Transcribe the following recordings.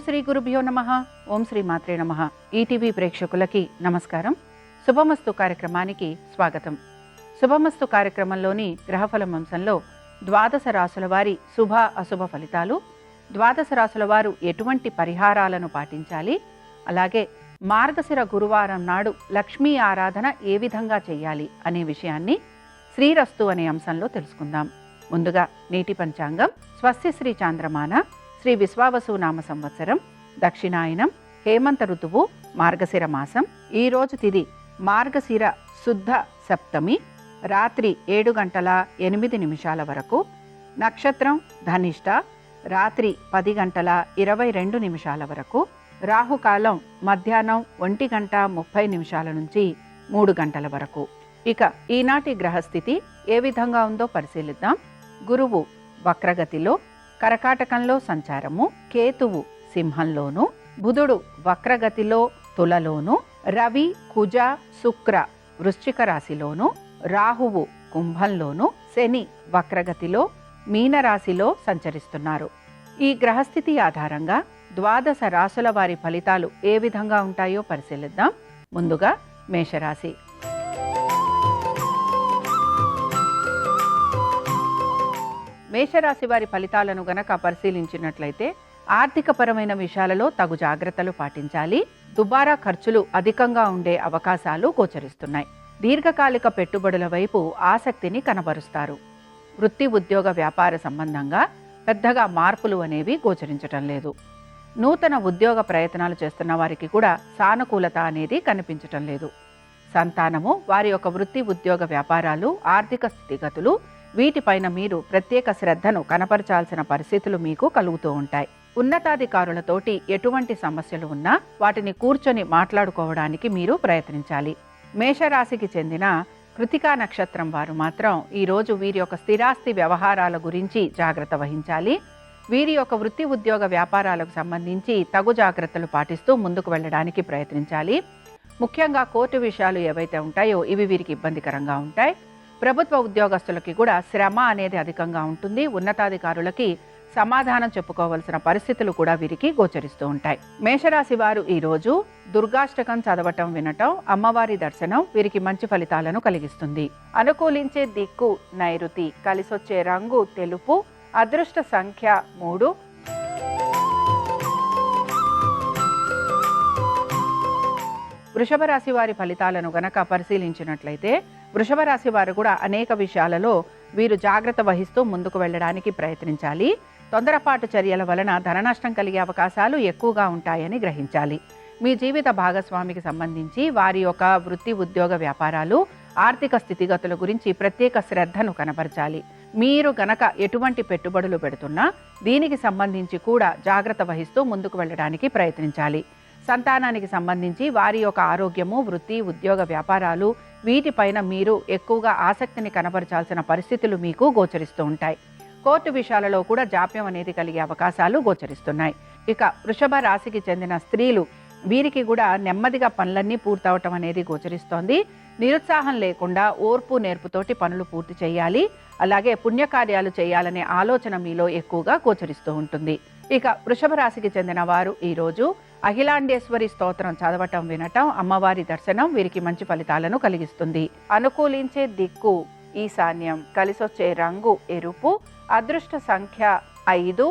శ్రీ గురుభ్యో నమః. ఓం శ్రీ మాత్రే నమః. ఈటీవీ ప్రేక్షకులకి నమస్కారం. శుభమస్తు కార్యక్రమానికి స్వాగతం. శుభమస్తు కార్యక్రమంలోని గ్రహఫలం అంశంలో ద్వాదశ రాశుల వారి శుభ అశుభ ఫలితాలు, ద్వాదశ రాశుల వారు ఎటువంటి పరిహారాలను పాటించాలి, అలాగే మార్గశిర గురువారం నాడు లక్ష్మీ ఆరాధన ఏ విధంగా చేయాలి అనే విషయాన్ని శ్రీరస్తు అనే అంశంలో తెలుసుకుందాం. ముందుగా నేటి పంచాంగం. స్వస్తి శ్రీ చాంద్రమాన శ్రీ విశ్వావసు నామ సంవత్సరం, దక్షిణాయనం, హేమంత ఋతువు, మార్గశిర మాసం. ఈరోజు తిథి మార్గశిర శుద్ధ సప్తమి, రాత్రి 7:08 వరకు. నక్షత్రం ధనిష్ట, రాత్రి 10:22 వరకు. రాహుకాలం మధ్యాహ్నం 1:30 నుంచి 3 వరకు. ఇక ఈనాటి గ్రహస్థితి ఏ విధంగా ఉందో పరిశీలిద్దాం. గురువు వక్రగతిలో కర్కాటకంలో సంచారము, కేతువు సింహంలోను, బుధుడు వక్రగతిలో తులలోను, రవి కుజ శుక్ర వృశ్చిక రాశిలోను, రాహువు కుంభంలోను, శని వక్రగతిలో మీనరాశిలో సంచరిస్తున్నారు. ఈ గ్రహస్థితి ఆధారంగా ద్వాదశ రాశుల వారి ఫలితాలు ఏ విధంగా ఉంటాయో పరిశీలిద్దాం. ముందుగా మేషరాశి. మేషరాశి వారి ఫలితాలను గనక పరిశీలించినట్లయితే ఆర్థికపరమైన విషయాలలో తగు జాగ్రత్తలు పాటించాలి. దుబారా ఖర్చులు అధికంగా ఉండే అవకాశాలు గోచరిస్తున్నాయి. దీర్ఘకాలిక పెట్టుబడుల వైపు ఆసక్తిని కనబరుస్తారు. వృత్తి ఉద్యోగ వ్యాపార సంబంధంగా పెద్దగా మార్పులు అనేవి గోచరించటం లేదు. నూతన ఉద్యోగ ప్రయత్నాలు చేస్తున్న వారికి కూడా సానుకూలత అనేది కనిపించటం లేదు. సంతానము, వారి యొక్క వృత్తి ఉద్యోగ వ్యాపారాలు, ఆర్థిక స్థితిగతులు, వీటిపైన మీరు ప్రత్యేక శ్రద్ధను కనపరచాల్సిన పరిస్థితులు మీకు కలుగుతూ ఉంటాయి. ఉన్నతాధికారులతోటి ఎటువంటి సమస్యలు ఉన్నా వాటిని కూర్చొని మాట్లాడుకోవడానికి మీరు ప్రయత్నించాలి. మేషరాశికి చెందిన కృతికా నక్షత్రం వారు మాత్రం ఈరోజు వీరి యొక్క స్థిరాస్తి వ్యవహారాల గురించి జాగ్రత్త వహించాలి. వీరి యొక్క వృత్తి ఉద్యోగ వ్యాపారాలకు సంబంధించి తగు జాగ్రత్తలు పాటిస్తూ ముందుకు వెళ్ళడానికి ప్రయత్నించాలి. ముఖ్యంగా కోర్టు విషయాలు ఏవైతే ఉంటాయో ఇవి వీరికి ఇబ్బందికరంగా ఉంటాయి. ప్రభుత్వ ఉద్యోగస్తులకి కూడా శ్రమ అనేది అధికంగా ఉంటుంది. ఉన్నతాధికారులకి సమాధానం చెప్పుకోవాల్సిన పరిస్థితులు కూడా వీరికి గోచరిస్తూ ఉంటాయి. మేషరాశి వారు ఈరోజు దుర్గాష్టకం చదవటం, వినటం, అమ్మవారి దర్శనం వీరికి మంచి ఫలితాలను కలిగిస్తుంది. అనుకూలించే దిక్కు నైరుతి, కలిసొచ్చే రంగు తెలుపు, అదృష్ట సంఖ్య 3. వృషభ రాశి వారి ఫలితాలను గనక పరిశీలించినట్లయితే వృషభ రాశి వారు కూడా అనేక విషయాలలో వీరు జాగ్రత్త వహిస్తూ ముందుకు వెళ్ళడానికి ప్రయత్నించాలి. తొందరపాటు చర్యల వలన ధన నష్టం కలిగే అవకాశాలు ఎక్కువగా ఉంటాయని గ్రహించాలి. మీ జీవిత భాగస్వామికి సంబంధించి వారి యొక్క వృత్తి ఉద్యోగ వ్యాపారాలు, ఆర్థిక స్థితిగతుల గురించి ప్రత్యేక శ్రద్ధను కనబరచాలి. మీరు గనక ఎటువంటి పెట్టుబడులు పెడుతున్నా దీనికి సంబంధించి కూడా జాగ్రత్త వహిస్తూ ముందుకు వెళ్ళడానికి ప్రయత్నించాలి. సంతానానికి సంబంధించి వారి యొక్క ఆరోగ్యము, వృత్తి ఉద్యోగ వ్యాపారాలు, వీటిపైన మీరు ఎక్కువగా ఆసక్తిని కనబరచాల్సిన పరిస్థితులు మీకు గోచరిస్తూ ఉంటాయి. కోర్టు విషయాలలో కూడా జాప్యం అనేది కలిగే అవకాశాలు గోచరిస్తున్నాయి. ఇక వృషభ రాశికి చెందిన స్త్రీలు, వీరికి కూడా నెమ్మదిగా పనులన్నీ పూర్తవటం అనేది గోచరిస్తోంది. నిరుత్సాహం లేకుండా ఓర్పు నేర్పుతోటి పనులు పూర్తి చేయాలి. అలాగే పుణ్యకార్యాలు చేయాలనే ఆలోచన మీలో ఎక్కువగా గోచరిస్తూ ఉంటుంది. ఇక వృషభ రాశికి చెందిన వారు ఈరోజు అఖిలాండేశ్వరి స్తోత్రం చదవటం, వినటం, అమ్మవారి దర్శనం వీరికి మంచి ఫలితాలను కలిగిస్తుంది. అనుకూలించే దిక్కు ఈశాన్యం, కలిసొచ్చే రంగు ఎరుపు, అదృష్ట సంఖ్య 5.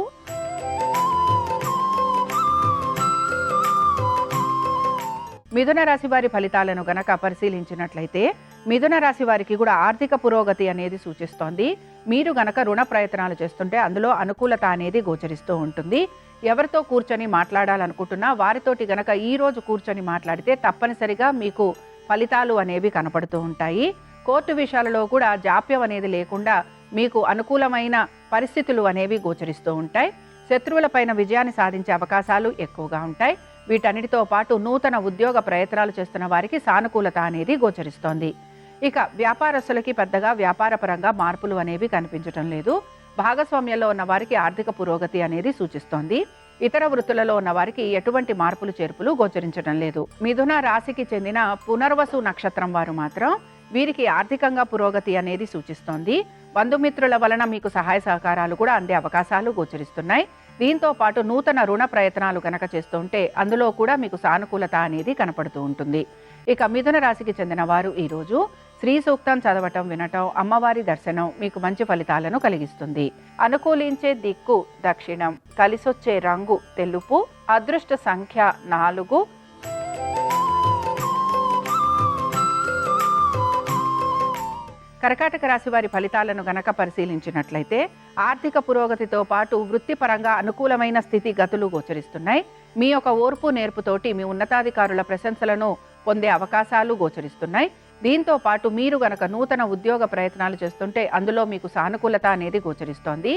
మిథున రాశి వారి ఫలితాలను గనక పరిశీలించినట్లయితే మిథున రాశి వారికి కూడా ఆర్థిక పురోగతి అనేది సూచిస్తోంది. మీరు గనక రుణ ప్రయత్నాలు చేస్తుంటే అందులో అనుకూలత అనేది గోచరిస్తూ ఉంటుంది. ఎవరితో కూర్చొని మాట్లాడాలనుకుంటున్నా వారితోటి గనక ఈరోజు కూర్చొని మాట్లాడితే తప్పనిసరిగా మీకు ఫలితాలు అనేవి కనపడుతూ ఉంటాయి. కోర్టు విషయాలలో కూడా జాప్యం అనేది లేకుండా మీకు అనుకూలమైన పరిస్థితులు అనేవి గోచరిస్తూ ఉంటాయి. శత్రువులపైన విజయాన్ని సాధించే అవకాశాలు ఎక్కువగా ఉంటాయి. వీటన్నిటితో పాటు నూతన ఉద్యోగ ప్రయత్నాలు చేస్తున్న వారికి సానుకూలత అనేది గోచరిస్తోంది. ఇక వ్యాపారస్తులకి పెద్దగా వ్యాపారపరంగా మార్పులు అనేవి కనిపించటం లేదు. భాగస్వామ్యంలో ఉన్న వారికి ఆర్థిక పురోగతి అనేది సూచిస్తోంది. ఇతర వృత్తులలో ఉన్న వారికి ఎటువంటి మార్పులు చేర్పులు గోచరించడం లేదు. మిథున రాశికి చెందిన పునర్వసు నక్షత్రం వారు మాత్రం వీరికి ఆర్థికంగా పురోగతి అనేది సూచిస్తోంది. బంధుమిత్రుల వలన మీకు సహాయ సహకారాలు కూడా అందే అవకాశాలు గోచరిస్తున్నాయి. దీంతో పాటు నూతన రుణ ప్రయత్నాలు కనుక చేస్తుంటే అందులో కూడా మీకు సానుకూలత అనేది కనపడుతూ ఉంటుంది. ఇక మిథున రాశికి చెందిన వారు ఈరోజు శ్రీ సూక్తం చదవటం, వినటం, అమ్మవారి దర్శనం మీకు మంచి ఫలితాలను కలిగిస్తుంది. అనుకూలించే దిక్కు దక్షిణం, కలిసొచ్చే రంగు తెలుపు, అదృష్ట సంఖ్య 4. కర్కాటక రాశి వారి ఫలితాలను గనక పరిశీలించినట్లయితే ఆర్థిక పురోగతితో పాటు వృత్తిపరంగా అనుకూలమైన స్థితిగతులు గోచరిస్తున్నాయి. మీ యొక్క ఓర్పు నేర్పుతోటి మీ ఉన్నతాధికారుల ప్రశంసలను పొందే అవకాశాలు గోచరిస్తున్నాయి. దీంతో పాటు మీరు గనక నూతన ఉద్యోగ ప్రయత్నాలు చేస్తుంటే అందులో మీకు సానుకూలత అనేది గోచరిస్తోంది.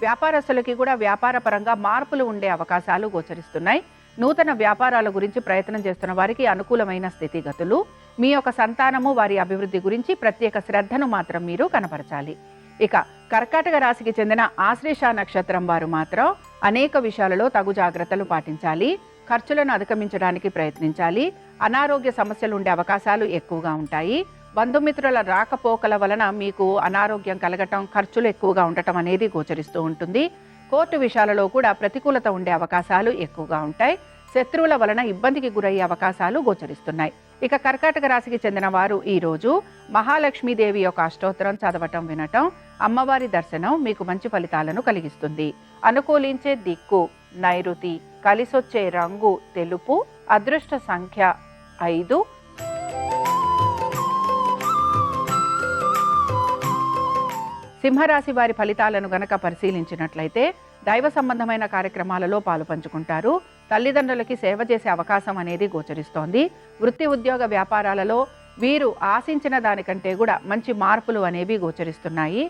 వ్యాపారస్తులకి కూడా వ్యాపార పరంగా మార్పులు ఉండే అవకాశాలు గోచరిస్తున్నాయి. నూతన వ్యాపారాల గురించి ప్రయత్నం చేస్తున్న వారికి అనుకూలమైన స్థితిగతులు. మీ యొక్క సంతానము వారి అభివృద్ధి గురించి ప్రత్యేక శ్రద్ధను మాత్రం మీరు కనపరచాలి. ఇక కర్కాటక రాశికి చెందిన ఆశ్లేష నక్షత్రం వారు మాత్రం అనేక విషయాలలో తగు జాగ్రత్తలు పాటించాలి. ఖర్చులను అధిగమించడానికి ప్రయత్నించాలి. అనారోగ్య సమస్యలు ఉండే అవకాశాలు ఎక్కువగా ఉంటాయి. బంధుమిత్రుల రాకపోకల వలన మీకు అనారోగ్యం కలగటం, ఖర్చులు ఎక్కువగా ఉండటం అనేది గోచరిస్తూ ఉంటుంది. కోర్టు విషయాలలో కూడా ప్రతికూలత ఉండే అవకాశాలు ఎక్కువగా ఉంటాయి. శత్రువుల వలన ఇబ్బందికి గురయ్యే అవకాశాలు గోచరిస్తున్నాయి. ఇక కర్కాటక రాశికి చెందిన వారు ఈరోజు మహాలక్ష్మీదేవి యొక్క అష్టోత్తరం చదవటం, వినటం, అమ్మవారి దర్శనం మీకు మంచి ఫలితాలను కలిగిస్తుంది. అనుకూలించే దిక్కు నైరుతి, కలిసొచ్చే రంగు తెలుపు, అదృష్ట సంఖ్య 5. సింహరాశి వారి ఫలితాలను గనక పరిశీలించినట్లయితే దైవ సంబంధమైన కార్యక్రమాలలో పాలు పంచుకుంటారు. తల్లిదండ్రులకి సేవ చేసే అవకాశం అనేది గోచరిస్తోంది. వృత్తి ఉద్యోగ వ్యాపారాలలో వీరు ఆశించిన దానికంటే కూడా మంచి మార్పులు అనేవి గోచరిస్తున్నాయి.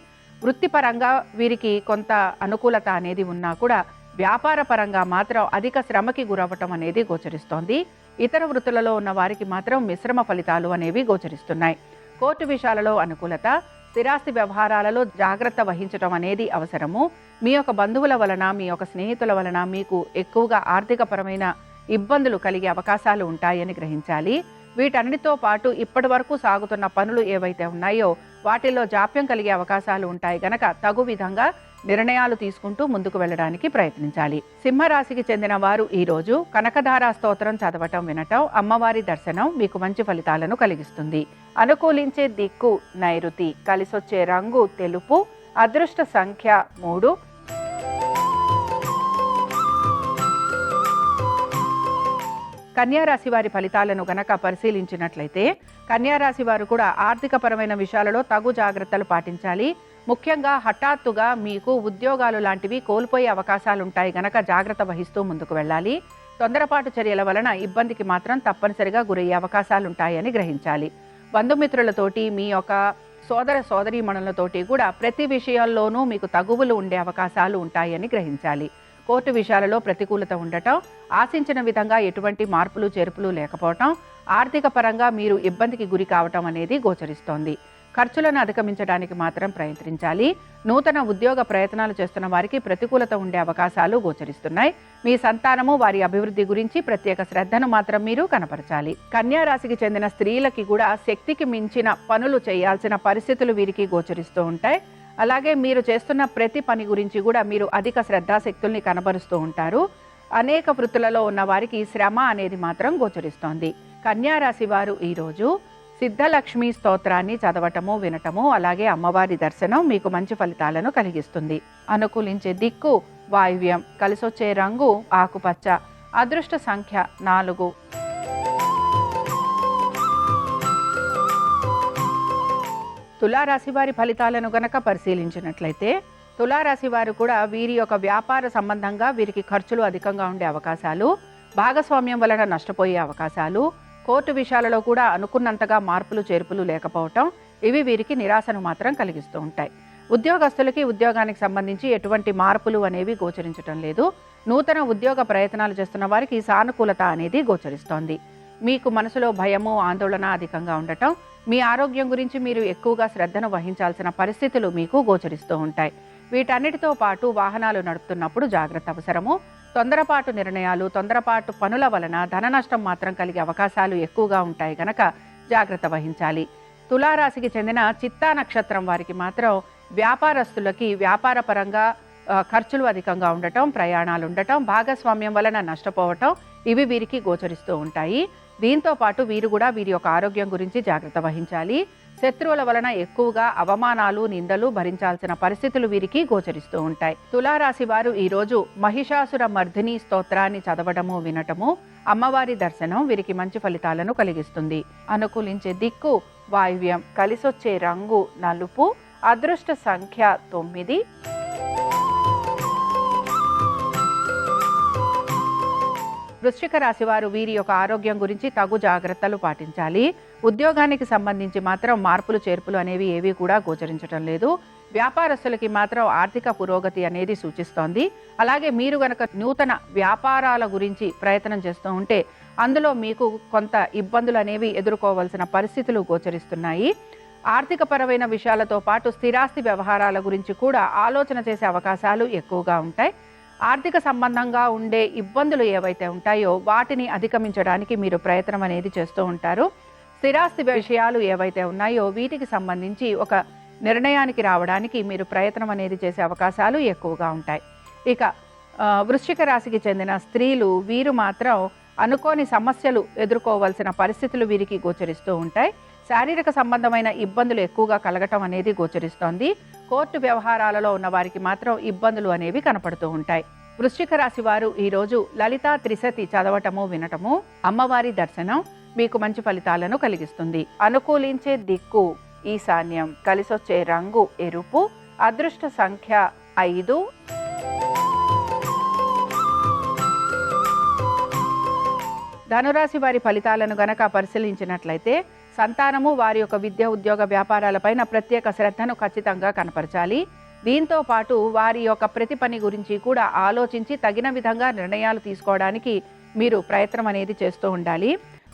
వృత్తిపరంగా వీరికి కొంత అనుకూలత అనేది ఉన్నా కూడా వ్యాపార పరంగా మాత్రం అధిక శ్రమకి గురవ్వటం అనేది గోచరిస్తోంది. ఇతర వృత్తులలో ఉన్న వారికి మాత్రం మిశ్రమ ఫలితాలు అనేవి గోచరిస్తున్నాయి. కోర్టు విషయాలలో అనుకూలత, స్థిరాస్తి వ్యవహారాలలో జాగ్రత్త వహించడం అనేది అవసరము. మీ యొక్క బంధువుల వలన, మీ యొక్క స్నేహితుల వలన మీకు ఎక్కువగా ఆర్థికపరమైన ఇబ్బందులు కలిగే అవకాశాలు ఉంటాయని గ్రహించాలి. వీటన్నిటితో పాటు ఇప్పటి వరకు సాగుతున్న పనులు ఏవైతే ఉన్నాయో వాటిల్లో జాప్యం కలిగే అవకాశాలు ఉంటాయి గనక తగు విధంగా నిర్ణయాలు తీసుకుంటూ ముందుకు వెళ్ళడానికి ప్రయత్నించాలి. సింహరాశికి చెందిన వారు ఈరోజు కనకధార స్తోత్రం చదవటం, వినటం, అమ్మవారి దర్శనం మీకు మంచి ఫలితాలను కలిగిస్తుంది. అనుకూలించే దిక్కు నైరుతి, కలిసొచ్చే రంగు తెలుపు, అదృష్ట సంఖ్య 3. కన్యారాశి వారి ఫలితాలను గనక పరిశీలించినట్లయితే కన్యారాశి వారు కూడా ఆర్థికపరమైన విషయాలలో తగు జాగ్రత్తలు పాటించాలి. ముఖ్యంగా హఠాత్తుగా మీకు ఉద్యోగాలు లాంటివి కోల్పోయే అవకాశాలు ఉంటాయి గనక జాగ్రత్త వహిస్తూ ముందుకు వెళ్ళాలి. తొందరపాటు చర్యల వలన ఇబ్బందికి మాత్రం తప్పనిసరిగా గురయ్యే అవకాశాలు ఉంటాయని గ్రహించాలి. బంధుమిత్రులతోటి, మీ యొక్క సోదర సోదరీమణులతోటి కూడా ప్రతి విషయాల్లోనూ మీకు తగువులు ఉండే అవకాశాలు ఉంటాయని గ్రహించాలి. కోర్టు విషయాలలో ప్రతికూలత ఉండటం, ఆశించిన విధంగా ఎటువంటి మార్పులు చేర్పులు లేకపోవటం, ఆర్థిక పరంగా మీరు ఇబ్బందికి గురి కావటం అనేది గోచరిస్తోంది. ఖర్చులను అధిగమించడానికి మాత్రం ప్రయత్నించాలి. నూతన ఉద్యోగ ప్రయత్నాలు చేస్తున్న వారికి ప్రతికూలత ఉండే అవకాశాలు గోచరిస్తున్నాయి. మీ సంతానము వారి అభివృద్ధి గురించి ప్రత్యేక శ్రద్ధను మాత్రం మీరు కనపరచాలి. కన్యా రాశికి చెందిన స్త్రీలకి కూడా శక్తికి మించిన పనులు చేయాల్సిన పరిస్థితులు వీరికి గోచరిస్తూ ఉంటాయి. అలాగే మీరు చేస్తున్న ప్రతి పని గురించి కూడా మీరు అధిక శ్రద్ధాశక్తుల్ని కనబరుస్తూ ఉంటారు. అనేక వృత్తులలో ఉన్న వారికి శ్రమ అనేది మాత్రం గోచరిస్తోంది. కన్యా రాశి వారు ఈరోజు సిద్ధలక్ష్మి స్తోత్రాన్ని చదవటము, వినటము, అలాగే అమ్మవారి దర్శనం మీకు మంచి ఫలితాలను కలిగిస్తుంది. అనుకూలించే దిక్కు వాయువ్యం, కలిసొచ్చే రంగు ఆకుపచ్చ, అదృష్ట సంఖ్య 4. తులారాశి వారి ఫలితాలను గనక పరిశీలించినట్లయితే తులారాశి వారు కూడా వీరి యొక్క వ్యాపార సంబంధంగా వీరికి ఖర్చులు అధికంగా ఉండే అవకాశాలు, భాగస్వామ్యం వలన నష్టపోయే అవకాశాలు, కోర్టు విషయాలలో కూడా అనుకున్నంతగా మార్పులు చేర్పులు లేకపోవటం, ఇవి వీరికి నిరాశను మాత్రం కలిగిస్తూ ఉంటాయి. ఉద్యోగస్తులకి ఉద్యోగానికి సంబంధించి ఎటువంటి మార్పులు అనేవి గోచరించడం లేదు. నూతన ఉద్యోగ ప్రయత్నాలు చేస్తున్న వారికి సానుకూలత అనేది గోచరిస్తోంది. మీకు మనసులో భయము, ఆందోళన అధికంగా ఉండటం, మీ ఆరోగ్యం గురించి మీరు ఎక్కువగా శ్రద్ధను వహించాల్సిన పరిస్థితులు మీకు గోచరిస్తూ ఉంటాయి. వీటన్నిటితో పాటు వాహనాలు నడుపుతున్నప్పుడు జాగ్రత్త అవసరము. తొందరపాటు నిర్ణయాలు, తొందరపాటు పనుల వలన ధన నష్టం మాత్రం కలిగే అవకాశాలు ఎక్కువగా ఉంటాయి కనుక జాగ్రత్త వహించాలి. తులారాశికి చెందిన చిత్తా నక్షత్రం వారికి మాత్రం వ్యాపారస్తులకి వ్యాపార పరంగా ఖర్చులు అధికంగా ఉండటం, ప్రయాణాలు ఉండటం, భాగస్వామ్యం వలన నష్టపోవటం ఇవి వీరికి గోచరిస్తూ ఉంటాయి. దీంతో పాటు వీరు కూడా వీరి యొక్క ఆరోగ్యం గురించి జాగ్రత్త వహించాలి. శత్రువుల వలన ఎక్కువగా అవమానాలు, నిందలు భరించాల్సిన పరిస్థితులు వీరికి గోచరిస్తూ ఉంటాయి. తులారాశి వారు ఈరోజు మహిషాసుర మర్దిని స్తోత్రాన్ని చదవడము, వినటము, అమ్మవారి దర్శనం వీరికి మంచి ఫలితాలను కలిగిస్తుంది. అనుకూలించే దిక్కు వాయువ్యం, కలిసొచ్చే రంగు నలుపు, అదృష్ట సంఖ్య 9. వృశ్చిక రాశి వారు వీరి యొక్క ఆరోగ్యం గురించి తగు జాగ్రత్తలు పాటించాలి. ఉద్యోగానికి సంబంధించి మాత్రం మార్పులు చేర్పులు అనేవి ఏవి కూడా గోచరించడం లేదు. వ్యాపారస్తులకి మాత్రం ఆర్థిక పురోగతి అనేది సూచిస్తోంది. అలాగే మీరు గనక నూతన వ్యాపారాల గురించి ప్రయత్నం చేస్తూ ఉంటే అందులో మీకు కొంత ఇబ్బందులు అనేవి ఎదుర్కోవాల్సిన పరిస్థితులు గోచరిస్తున్నాయి. ఆర్థిక పరమైన విషయాలతో పాటు స్థిరాస్తి వ్యవహారాల గురించి కూడా ఆలోచన చేసే అవకాశాలు ఎక్కువగా ఉంటాయి. ఆర్థిక సంబంధంగా ఉండే ఇబ్బందులు ఏవైతే ఉంటాయో వాటిని అధిగమించడానికి మీరు ప్రయత్నం అనేది చేస్తూ ఉంటారు. స్థిరాస్తి విషయాలు ఏవైతే ఉన్నాయో వీటికి సంబంధించి ఒక నిర్ణయానికి రావడానికి మీరు ప్రయత్నం అనేది చేసే అవకాశాలు ఎక్కువగా ఉంటాయి. ఇక వృశ్చిక రాశికి చెందిన స్త్రీలు వీరు మాత్రం అనుకోని సమస్యలు ఎదుర్కోవాల్సిన పరిస్థితులు వీరికి గోచరిస్తూ ఉంటాయి. శారీరక సంబంధమైన ఇబ్బందులు ఎక్కువగా కలగటం అనేది గోచరిస్తోంది. కోర్టు వ్యవహారాలలో ఉన్న వారికి మాత్రం ఇబ్బందులు అనేవి కనపడుతూ ఉంటాయి. వృశ్చిక రాశి వారు ఈరోజు లలితా త్రిశతి చదవటము, వినటము, అమ్మవారి దర్శనం మీకు మంచి ఫలితాలను కలిగిస్తుంది. అనుకూలించే దిక్కు ఈశాన్యం, కలిసొచ్చే రంగు ఎరుపు, అదృష్ట సంఖ్య 5. ధనురాశి వారి ఫలితాలను గనక పరిశీలించినట్లయితే సంతానము వారి యొక్క విద్య, ఉద్యోగ, వ్యాపారాలపైన ప్రత్యేక శ్రద్ధను ఖచ్చితంగా కనపరచాలి. దీంతో పాటు వారి యొక్క ప్రతి పని గురించి కూడా ఆలోచించి తగిన విధంగా నిర్ణయాలు తీసుకోవడానికి మీరు ప్రయత్నం అనేది చేస్తూ ఉండాలి.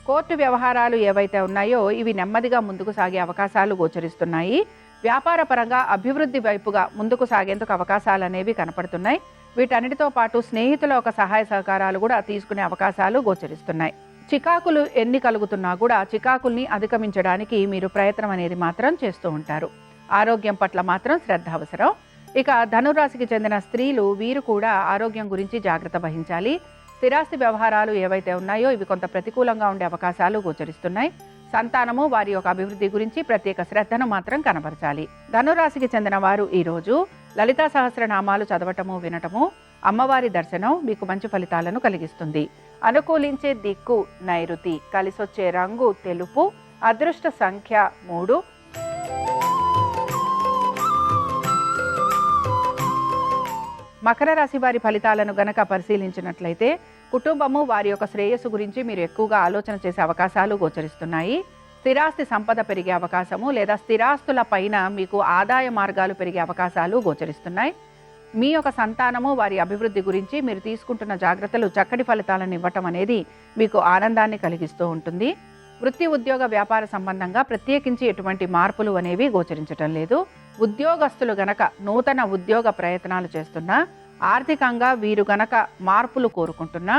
కోర్టు వ్యవహారాలు ఏవైతే ఉన్నాయో ఇవి నెమ్మదిగా ముందుకు సాగే అవకాశాలు గోచరిస్తున్నాయి. వ్యాపార పరంగా అభివృద్ధి వైపుగా ముందుకు సాగేందుకు అవకాశాలు అనేవి కనపడుతున్నాయి. వీటన్నిటితో పాటు స్నేహితుల ఒక సహాయ సహకారాలు కూడా తీసుకునే అవకాశాలు గోచరిస్తున్నాయి. చికాకులు ఎన్ని కలుగుతున్నా కూడా చికాకుల్ని అధిగమించడానికి మీరు ప్రయత్నం అనేది మాత్రం చేస్తూ ఉంటారు. ఆరోగ్యం పట్ల మాత్రం శ్రద్ధ అవసరం. ఇక ధనురాశికి చెందిన స్త్రీలు వీరు కూడా ఆరోగ్యం గురించి జాగ్రత్త వహించాలి. స్థిరాస్తి వ్యవహారాలు ఏవైతే ఉన్నాయో ఇవి కొంత ప్రతికూలంగా ఉండే అవకాశాలు గోచరిస్తున్నాయి. సంతానము వారి యొక్క అభివృద్ధి గురించి ప్రత్యేక శ్రద్ధను మాత్రం కనబరచాలి. ధనురాశికి చెందిన వారు ఈరోజు లలితా సహస్రనామాలు చదవటము, వినటము, అమ్మవారి దర్శనం మీకు మంచి ఫలితాలను కలిగిస్తుంది. అనుకూలించే దిక్కు నైరుతి, కలిసొచ్చే రంగు తెలుపు, అదృష్ట సంఖ్య 3. మకర రాశి వారి ఫలితాలను గనక పరిశీలించినట్లయితే కుటుంబము వారి యొక్క శ్రేయస్సు గురించి మీరు ఎక్కువగా ఆలోచన చేసే అవకాశాలు గోచరిస్తున్నాయి. స్థిరాస్తి సంపద పెరిగే అవకాశము లేదా స్థిరాస్తుల పైన మీకు ఆదాయ మార్గాలు పెరిగే అవకాశాలు గోచరిస్తున్నాయి. మీ యొక్క సంతానము వారి అభివృద్ధి గురించి మీరు తీసుకుంటున్న జాగ్రత్తలు చక్కటి ఫలితాలను ఇవ్వటం అనేది మీకు ఆనందాన్ని కలిగిస్తూ ఉంటుంది. వృత్తి, ఉద్యోగ, వ్యాపార సంబంధంగా ప్రత్యేకించి ఎటువంటి మార్పులు అనేవి గోచరించటం లేదు. ఉద్యోగస్తులు గనక నూతన ఉద్యోగ ప్రయత్నాలు చేస్తున్నా, ఆర్థికంగా వీరు గనక మార్పులు కోరుకుంటున్నా,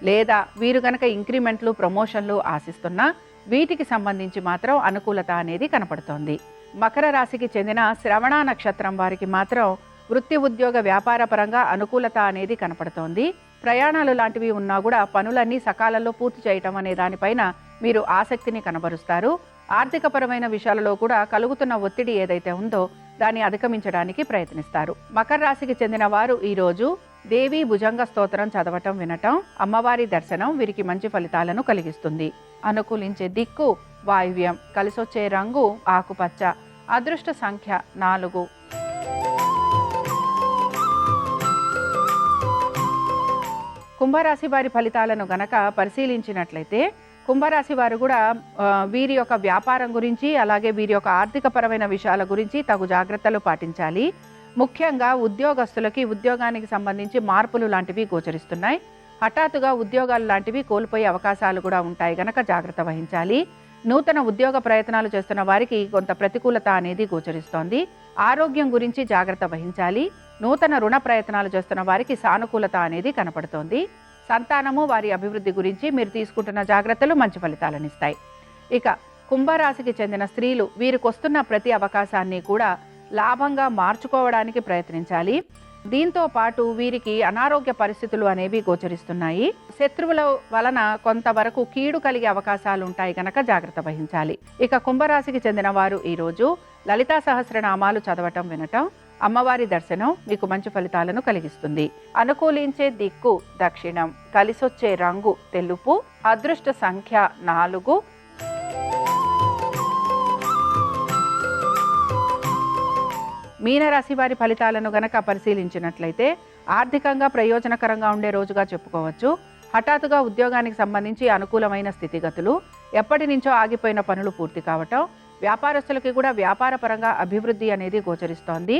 లేదా వీరు గనక ఇంక్రిమెంట్లు, ప్రమోషన్లు ఆశిస్తున్నా వీటికి సంబంధించి మాత్రం అనుకూలత అనేది కనపడుతోంది. మకర రాశికి చెందిన శ్రవణ నక్షత్రం వారికి మాత్రం వృత్తి, ఉద్యోగ, వ్యాపార పరంగా అనుకూలత అనేది కనపడుతోంది. ప్రయాణాలు లాంటివి ఉన్నా కూడా పనులన్నీ సకాలంలో పూర్తి చేయటం అనే దానిపైన మీరు ఆసక్తిని కనబరుస్తారు. ఆర్థికపరమైన విషయాలలో కూడా కలుగుతున్న ఒత్తిడి ఏదైతే ఉందో దాన్ని అధిగమించడానికి ప్రయత్నిస్తారు. మకర రాశికి చెందిన వారు ఈరోజు దేవి భుజంగ స్తోత్రం చదవటం, వినటం, అమ్మవారి దర్శనం వీరికి మంచి ఫలితాలను కలిగిస్తుంది. అనుకూలించే దిక్కు వాయువ్యం, కలిసొచ్చే రంగు ఆకుపచ్చ, అదృష్ట సంఖ్య 4. కుంభరాశి వారి ఫలితాలను గనక పరిశీలించినట్లయితే కుంభరాశి వారు కూడా వీరి యొక్క వ్యాపారం గురించి అలాగే వీరి యొక్క ఆర్థిక పరమైన విషయాల గురించి తగు జాగ్రత్తలు పాటించాలి. ముఖ్యంగా ఉద్యోగస్తులకి ఉద్యోగానికి సంబంధించి మార్పులు లాంటివి గోచరిస్తున్నాయి. హఠాత్తుగా ఉద్యోగాలు లాంటివి కోల్పోయే అవకాశాలు కూడా ఉంటాయి గనక జాగ్రత్త వహించాలి. నూతన ఉద్యోగ ప్రయత్నాలు చేస్తున్న వారికి కొంత ప్రతికూలత అనేది గోచరిస్తోంది. ఆరోగ్యం గురించి జాగ్రత్త వహించాలి. నూతన రుణ ప్రయత్నాలు చేస్తున్న వారికి సానుకూలత అనేది కనపడుతోంది. సంతానము వారి అభివృద్ధి గురించి మీరు తీసుకుంటున్న జాగ్రత్తలు మంచి ఫలితాలను ఇస్తాయి. ఇక కుంభరాశికి చెందిన స్త్రీలు వీరికి వస్తున్న ప్రతి అవకాశాన్ని కూడా లాభంగా మార్చుకోవడానికి ప్రయత్నించాలి. దీంతో పాటు వీరికి అనారోగ్య పరిస్థితులు అనేవి గోచరిస్తున్నాయి. శత్రువుల వలన కొంతవరకు కీడు కలిగే అవకాశాలు ఉంటాయి గనక జాగ్రత్త వహించాలి. ఇక కుంభరాశికి చెందిన వారు ఈరోజు లలితా సహస్రనామాలు చదవటం, వినటం, అమ్మవారి దర్శనం మీకు మంచి ఫలితాలను కలిగిస్తుంది. అనుకూలించే దిక్కు దక్షిణం, కలిసొచ్చే రంగు తెలుపు, అదృష్ట సంఖ్య 4. మీనరాశి వారి ఫలితాలను గనక పరిశీలించినట్లయితే ఆర్థికంగా ప్రయోజనకరంగా ఉండే రోజుగా చెప్పుకోవచ్చు. హఠాత్తుగా ఉద్యోగానికి సంబంధించి అనుకూలమైన స్థితిగతులు, ఎప్పటి నుంచో ఆగిపోయిన పనులు పూర్తి కావటం, వ్యాపారస్తులకి కూడా వ్యాపార పరంగా అభివృద్ధి అనేది గోచరిస్తోంది.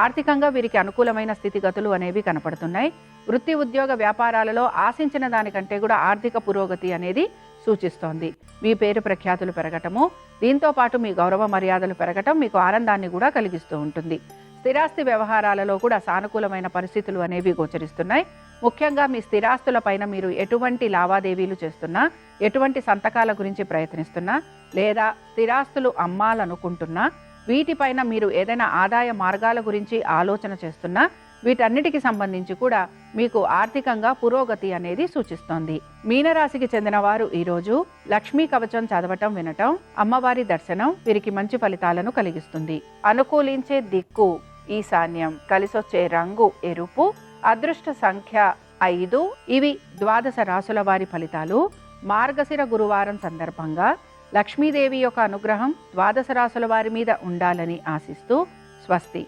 ఆర్థికంగా వీరికి అనుకూలమైన స్థితిగతులు అనేవి కనపడుతున్నాయి. వృత్తి ఉద్యోగ వ్యాపారాలలో ఆశించిన దానికంటే కూడా ఆర్థిక పురోగతి అనేది సూచిస్తోంది. మీ పేరు ప్రఖ్యాతులు పెరగటము, దీంతో పాటు మీ గౌరవ మర్యాదలు పెరగటం మీకు ఆనందాన్ని కూడా కలిగిస్తూ ఉంటుంది. స్థిరాస్తి వ్యవహారాలలో కూడా సానుకూలమైన పరిస్థితులు అనేవి గోచరిస్తున్నాయి. ముఖ్యంగా మీ స్థిరాస్తుల పైన మీరు ఎటువంటి లావాదేవీలు చేస్తున్నా, ఎటువంటి సంతకాల గురించి ప్రయత్నిస్తున్నా, లేదా స్థిరాస్తులు అమ్మాలనుకుంటున్నా, వీటిపైన మీరు ఏదైనా ఆదాయ మార్గాల గురించి ఆలోచన చేస్తున్నా, వీటన్నిటికి సంబంధించి కూడా మీకు ఆర్థికంగా పురోగతి అనేది సూచిస్తోంది. మీనరాశికి చెందిన వారు ఈరోజు లక్ష్మీ కవచం చదవటం, వినటం, అమ్మవారి దర్శనం వీరికి మంచి ఫలితాలను కలిగిస్తుంది. అనుకూలించే దిక్కు ఈశాన్యం, కలిసొచ్చే రంగు ఎరుపు, అదృష్ట సంఖ్య 5. ఇవి ద్వాదశ రాశుల వారి ఫలితాలు. మార్గశిర గురువారం సందర్భంగా లక్ష్మీదేవి యొక్క అనుగ్రహం ద్వాదశ రాశుల వారి మీద ఉండాలని ఆశిస్తూ స్వస్తి.